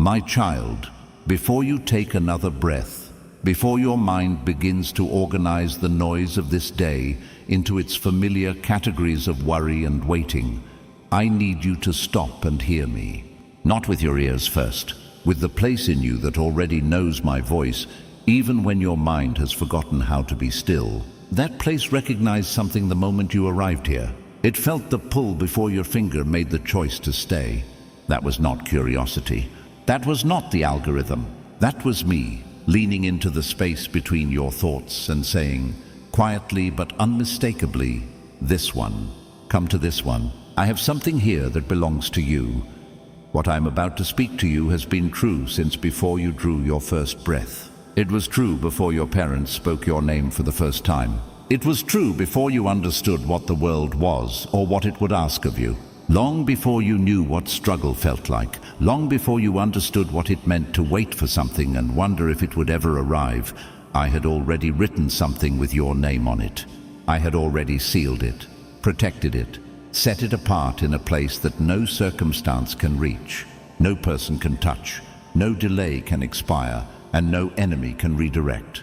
My child, before you take another breath, before your mind begins to organize the noise of this day into its familiar categories of worry and waiting, I need you to stop and hear me. Not with your ears first, with the place in you that already knows my voice, even when your mind has forgotten how to be still. That place recognized something the moment you arrived here. It felt the pull before your finger made the choice to stay. That was not curiosity. That was not the algorithm. That was me, leaning into the space between your thoughts and saying, quietly but unmistakably, this one. Come to this one. I have something here that belongs to you. What I am about to speak to you has been true since before you drew your first breath. It was true before your parents spoke your name for the first time. It was true before you understood what the world was or what it would ask of you. Long before you knew what struggle felt like. Long before you understood what it meant to wait for something and wonder if it would ever arrive. I had already written something with your name on it. I had already sealed it, protected it, set it apart in a place that no circumstance can reach, no person can touch, no delay can expire, and no enemy can redirect.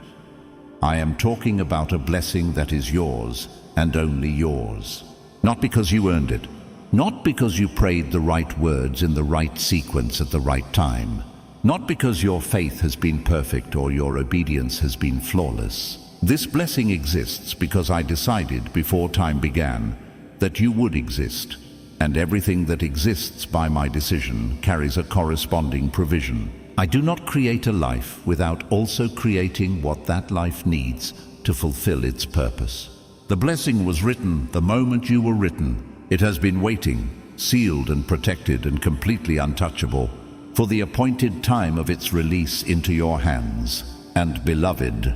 I am talking about a blessing that is yours and only yours. Not because you earned it, not because you prayed the right words in the right sequence at the right time, not because your faith has been perfect or your obedience has been flawless. This blessing exists because I decided before time began that you would exist, and everything that exists by my decision carries a corresponding provision. I do not create a life without also creating what that life needs to fulfill its purpose. The blessing was written the moment you were written. It has been waiting, sealed and protected and completely untouchable, for the appointed time of its release into your hands. And beloved,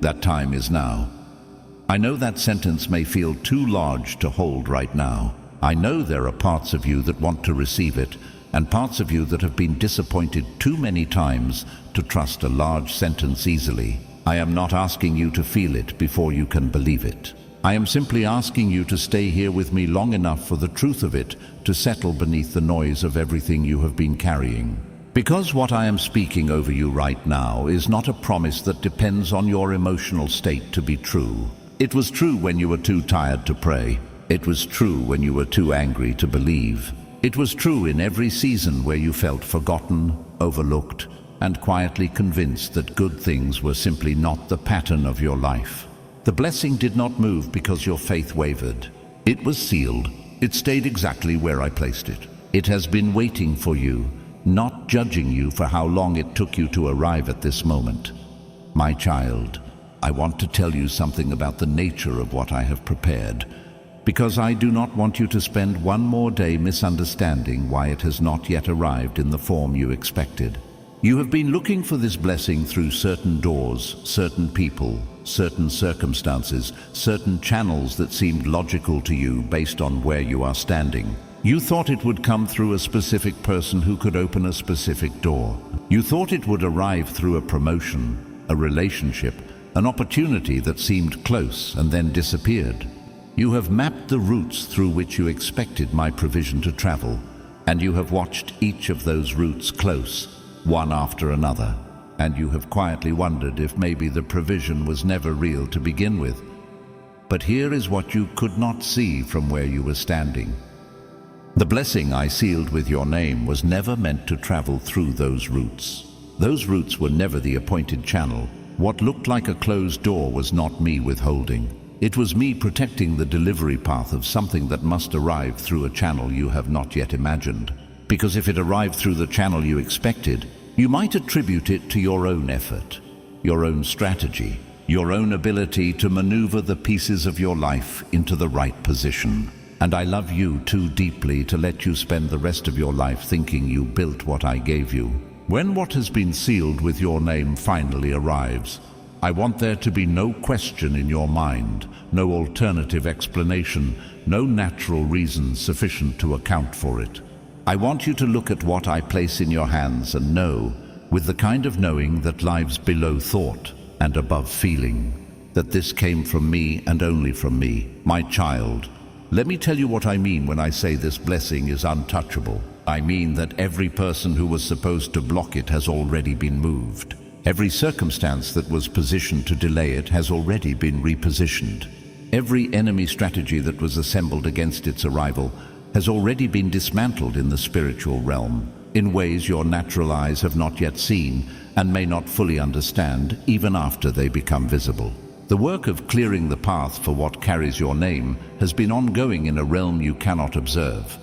that time is now. I know that sentence may feel too large to hold right now. I know there are parts of you that want to receive it, and parts of you that have been disappointed too many times to trust a large sentence easily. I am not asking you to feel it before you can believe it. I am simply asking you to stay here with me long enough for the truth of it to settle beneath the noise of everything you have been carrying. Because what I am speaking over you right now is not a promise that depends on your emotional state to be true. It was true when you were too tired to pray. It was true when you were too angry to believe. It was true in every season where you felt forgotten, overlooked, and quietly convinced that good things were simply not the pattern of your life. The blessing did not move because your faith wavered. It was sealed. It stayed exactly where I placed it. It has been waiting for you, not judging you for how long it took you to arrive at this moment. My child, I want to tell you something about the nature of what I have prepared, because I do not want you to spend one more day misunderstanding why it has not yet arrived in the form you expected. You have been looking for this blessing through certain doors, certain people, certain circumstances, certain channels that seemed logical to you based on where you are standing. You thought it would come through a specific person who could open a specific door. You thought it would arrive through a promotion, a relationship, an opportunity that seemed close and then disappeared. You have mapped the routes through which you expected my provision to travel, and you have watched each of those routes close, one after another, and you have quietly wondered if maybe the provision was never real to begin with. But here is what you could not see from where you were standing. The blessing I sealed with your name was never meant to travel through those routes. Those routes were never the appointed channel. What looked like a closed door was not me withholding. It was me protecting the delivery path of something that must arrive through a channel you have not yet imagined. Because if it arrived through the channel you expected, you might attribute it to your own effort, your own strategy, your own ability to maneuver the pieces of your life into the right position. And I love you too deeply to let you spend the rest of your life thinking you built what I gave you. When what has been sealed with your name finally arrives, I want there to be no question in your mind, no alternative explanation, no natural reason sufficient to account for it. I want you to look at what I place in your hands and know, with the kind of knowing that lies below thought and above feeling, that this came from me and only from me. My child, let me tell you what I mean when I say this blessing is untouchable. I mean that every person who was supposed to block it has already been moved. Every circumstance that was positioned to delay it has already been repositioned. Every enemy strategy that was assembled against its arrival has already been dismantled in the spiritual realm, in ways your natural eyes have not yet seen and may not fully understand even after they become visible. The work of clearing the path for what carries your name has been ongoing in a realm you cannot observe,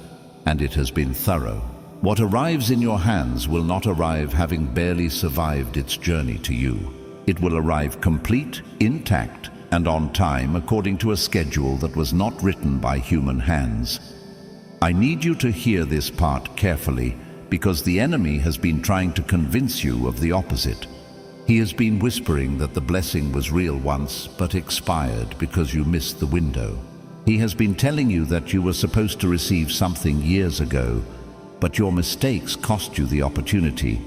and it has been thorough. What arrives in your hands will not arrive having barely survived its journey to you. It will arrive complete, intact, and on time according to a schedule that was not written by human hands. I need you to hear this part carefully, because the enemy has been trying to convince you of the opposite. He has been whispering that the blessing was real once, but expired because you missed the window. He has been telling you that you were supposed to receive something years ago, but your mistakes cost you the opportunity,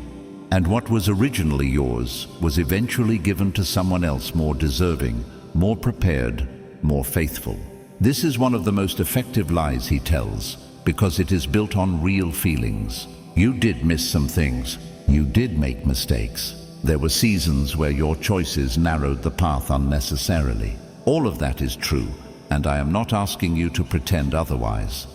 and what was originally yours was eventually given to someone else more deserving, more prepared, more faithful. This is one of the most effective lies he tells, because it is built on real feelings. You did miss some things. You did make mistakes. There were seasons where your choices narrowed the path unnecessarily. All of that is true, and I am not asking you to pretend otherwise.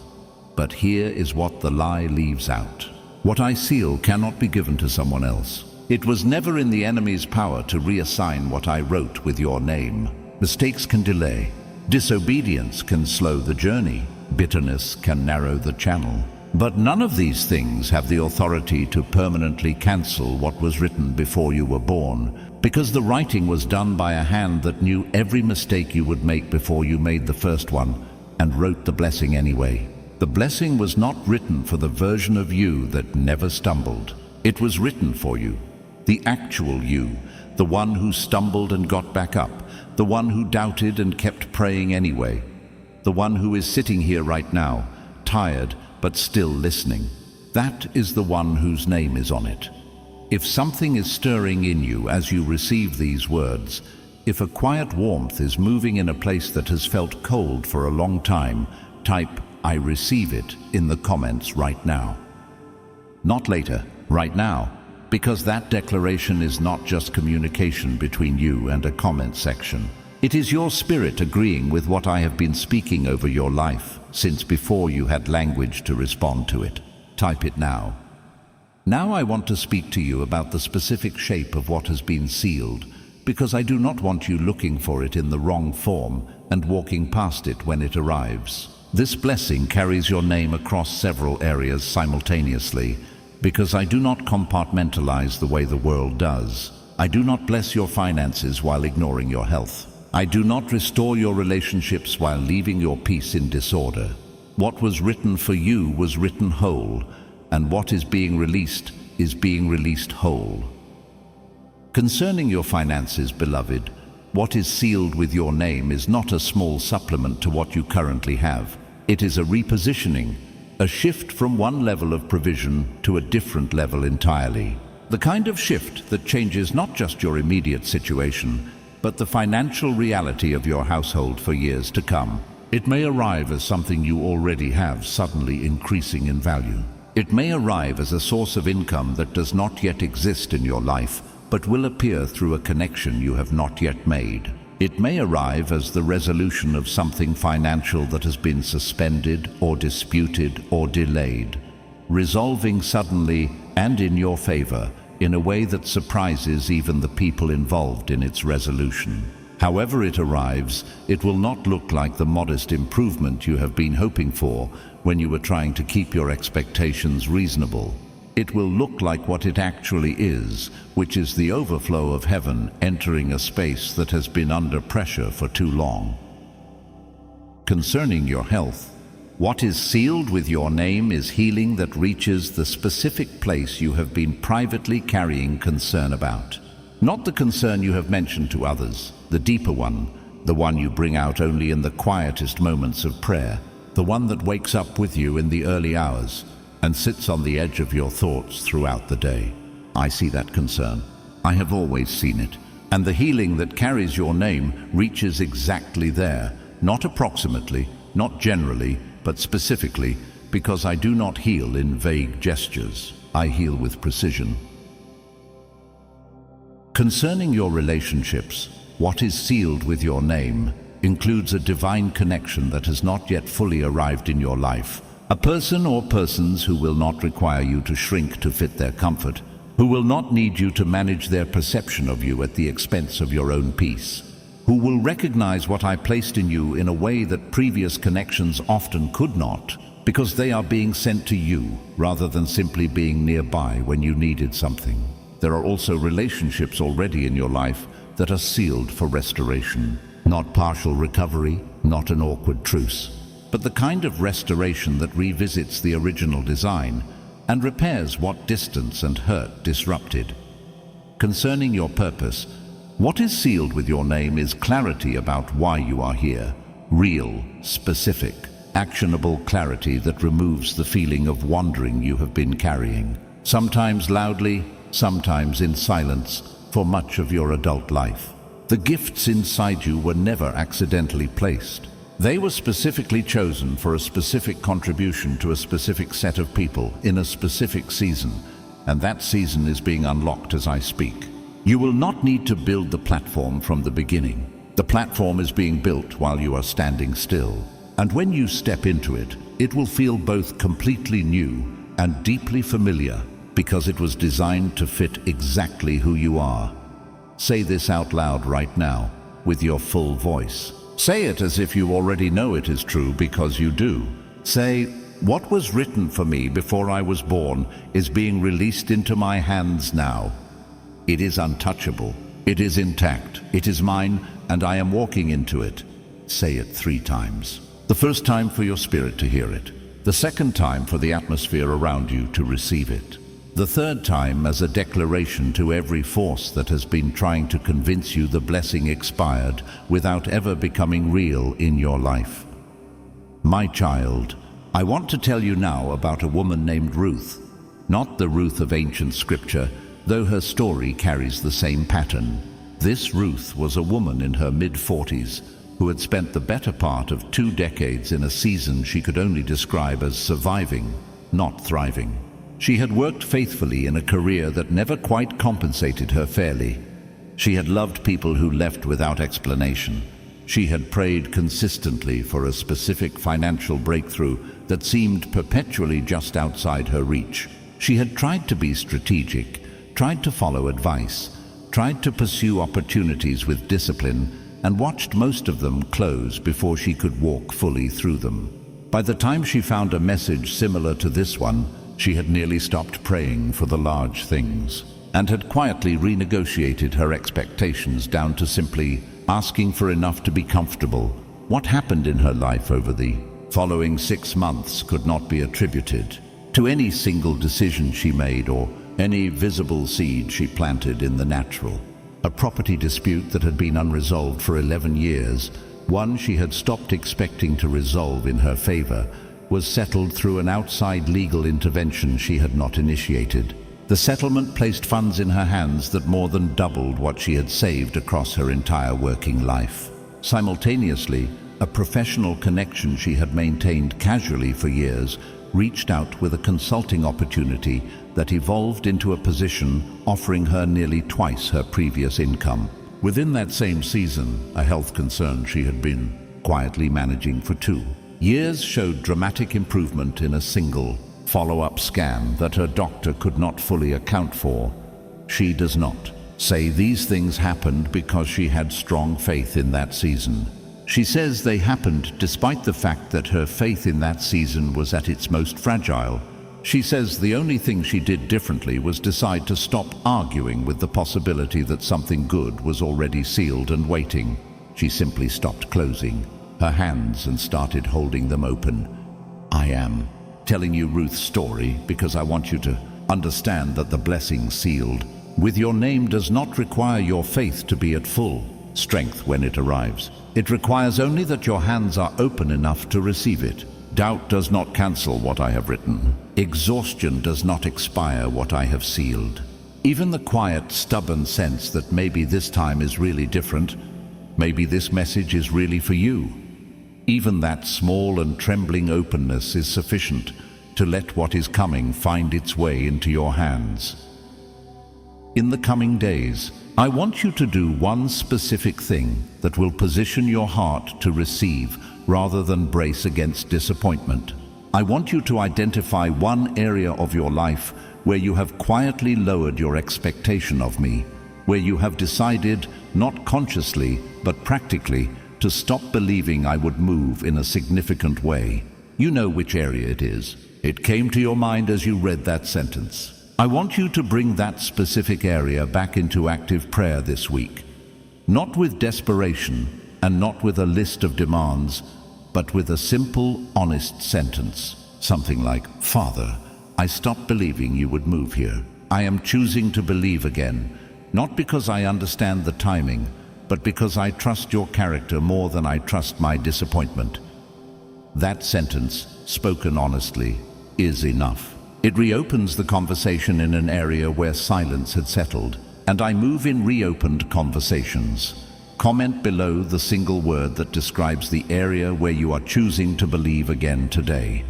But here is what the lie leaves out. What I seal cannot be given to someone else. It was never in the enemy's power to reassign what I wrote with your name. Mistakes can delay. Disobedience can slow the journey. Bitterness can narrow the channel. But none of these things have the authority to permanently cancel what was written before you were born, because the writing was done by a hand that knew every mistake you would make before you made the first one, and wrote the blessing anyway. The blessing was not written for the version of you that never stumbled. It was written for you, the actual you, the one who stumbled and got back up, the one who doubted and kept praying anyway, the one who is sitting here right now, tired, but still listening. That is the one whose name is on it. If something is stirring in you as you receive these words, if a quiet warmth is moving in a place that has felt cold for a long time, type "I receive it" in the comments right now. Not later, right now, because that declaration is not just communication between you and a comment section. It is your spirit agreeing with what I have been speaking over your life since before you had language to respond to it. Type it now. Now I want to speak to you about the specific shape of what has been sealed, because I do not want you looking for it in the wrong form and walking past it when it arrives. This blessing carries your name across several areas simultaneously, because I do not compartmentalize the way the world does. I do not bless your finances while ignoring your health. I do not restore your relationships while leaving your peace in disorder. What was written for you was written whole, and what is being released whole. Concerning your finances, beloved, what is sealed with your name is not a small supplement to what you currently have. It is a repositioning, a shift from one level of provision to a different level entirely. The kind of shift that changes not just your immediate situation, but the financial reality of your household for years to come. It may arrive as something you already have suddenly increasing in value. It may arrive as a source of income that does not yet exist in your life, but will appear through a connection you have not yet made. It may arrive as the resolution of something financial that has been suspended or disputed or delayed, resolving suddenly and in your favor, in a way that surprises even the people involved in its resolution. However it arrives, it will not look like the modest improvement you have been hoping for when you were trying to keep your expectations reasonable. It will look like what it actually is, which is the overflow of heaven entering a space that has been under pressure for too long. Concerning your health, what is sealed with your name is healing that reaches the specific place you have been privately carrying concern about. Not the concern you have mentioned to others, the deeper one, the one you bring out only in the quietest moments of prayer, the one that wakes up with you in the early hours and sits on the edge of your thoughts throughout the day. I see that concern. I have always seen it. And the healing that carries your name reaches exactly there, not approximately, not generally, but specifically, because I do not heal in vague gestures. I heal with precision. Concerning your relationships, what is sealed with your name includes a divine connection that has not yet fully arrived in your life. A person or persons who will not require you to shrink to fit their comfort, who will not need you to manage their perception of you at the expense of your own peace, who will recognize what I placed in you in a way that previous connections often could not, because they are being sent to you rather than simply being nearby when you needed something. There are also relationships already in your life that are sealed for restoration. Not partial recovery, not an awkward truce, but the kind of restoration that revisits the original design and repairs what distance and hurt disrupted. Concerning your purpose, what is sealed with your name is clarity about why you are here. Real, specific, actionable clarity that removes the feeling of wandering you have been carrying, sometimes loudly, sometimes in silence, for much of your adult life. The gifts inside you were never accidentally placed. They were specifically chosen for a specific contribution to a specific set of people in a specific season, and that season is being unlocked as I speak. You will not need to build the platform from the beginning. The platform is being built while you are standing still, and when you step into it, it will feel both completely new and deeply familiar because it was designed to fit exactly who you are. Say this out loud right now with your full voice. Say it as if you already know it is true, because you do. Say, what was written for me before I was born is being released into my hands now. It is untouchable. It is intact. It is mine, and I am walking into it. Say it 3 times. The first time for your spirit to hear it. The second time for the atmosphere around you to receive it. The third time as a declaration to every force that has been trying to convince you the blessing expired without ever becoming real in your life. My child, I want to tell you now about a woman named Ruth. Not the Ruth of ancient scripture, though her story carries the same pattern. This Ruth was a woman in her mid-40s who had spent the better part of 2 decades in a season she could only describe as surviving, not thriving. She had worked faithfully in a career that never quite compensated her fairly. She had loved people who left without explanation. She had prayed consistently for a specific financial breakthrough that seemed perpetually just outside her reach. She had tried to be strategic, tried to follow advice, tried to pursue opportunities with discipline, and watched most of them close before she could walk fully through them. By the time she found a message similar to this one, she had nearly stopped praying for the large things and had quietly renegotiated her expectations down to simply asking for enough to be comfortable. What happened in her life over the following 6 months could not be attributed to any single decision she made or any visible seed she planted in the natural. A property dispute that had been unresolved for 11 years, one she had stopped expecting to resolve in her favor, was settled through an outside legal intervention she had not initiated. The settlement placed funds in her hands that more than doubled what she had saved across her entire working life. Simultaneously, a professional connection she had maintained casually for years reached out with a consulting opportunity that evolved into a position offering her nearly twice her previous income. Within that same season, a health concern she had been quietly managing for 2 years showed dramatic improvement in a single follow-up scan that her doctor could not fully account for. She does not say these things happened because she had strong faith in that season. She says they happened despite the fact that her faith in that season was at its most fragile. She says the only thing she did differently was decide to stop arguing with the possibility that something good was already sealed and waiting. She simply stopped closing her hands and started holding them open. I am telling you Ruth's story because I want you to understand that the blessing sealed with your name does not require your faith to be at full strength when it arrives. It requires only that your hands are open enough to receive it. Doubt does not cancel what I have written. Exhaustion does not expire what I have sealed. Even the quiet, stubborn sense that maybe this time is really different, maybe this message is really for you, Even that small and trembling openness is sufficient to let what is coming find its way into your hands. In the coming days, I want you to do one specific thing that will position your heart to receive rather than brace against disappointment. I want you to identify one area of your life where you have quietly lowered your expectation of me, where you have decided, not consciously but practically, to stop believing I would move in a significant way. You know which area it is. It came to your mind as you read that sentence. I want you to bring that specific area back into active prayer this week. Not with desperation and not with a list of demands, but with a simple, honest sentence. Something like, Father, I stopped believing you would move here. I am choosing to believe again, not because I understand the timing, but because I trust your character more than I trust my disappointment. That sentence, spoken honestly, is enough. It reopens the conversation in an area where silence had settled, and I move in reopened conversations. Comment below the single word that describes the area where you are choosing to believe again today.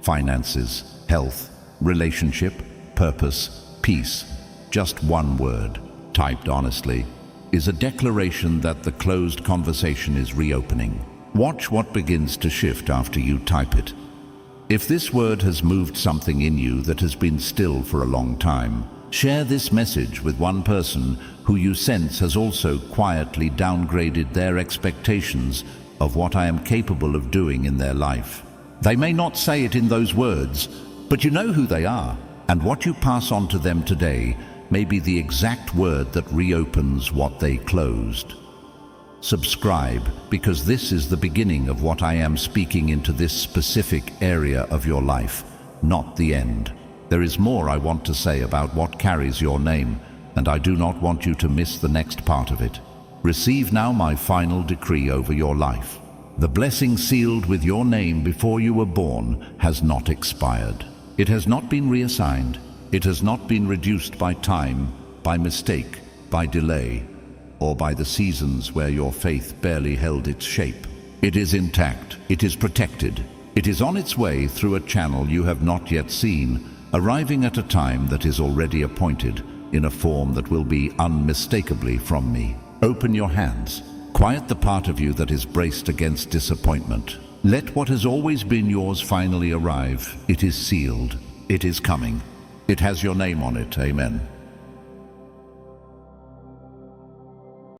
Finances, health, relationship, purpose, peace. Just one word, typed honestly, is a declaration that the closed conversation is reopening. Watch what begins to shift after you type it. If this word has moved something in you that has been still for a long time, share this message with one person who you sense has also quietly downgraded their expectations of what I am capable of doing in their life. They may not say it in those words, but you know who they are, and what you pass on to them today may be the exact word that reopens what they closed. Subscribe, because this is the beginning of what I am speaking into this specific area of your life, not the end. There is more I want to say about what carries your name, and I do not want you to miss the next part of it. Receive now my final decree over your life. The blessing sealed with your name before you were born has not expired. It has not been reassigned. It has not been reduced by time, by mistake, by delay, or by the seasons where your faith barely held its shape. It is intact. It is protected. It is on its way through a channel you have not yet seen, arriving at a time that is already appointed, in a form that will be unmistakably from me. Open your hands. Quiet the part of you that is braced against disappointment. Let what has always been yours finally arrive. It is sealed. It is coming. It has your name on it. Amen.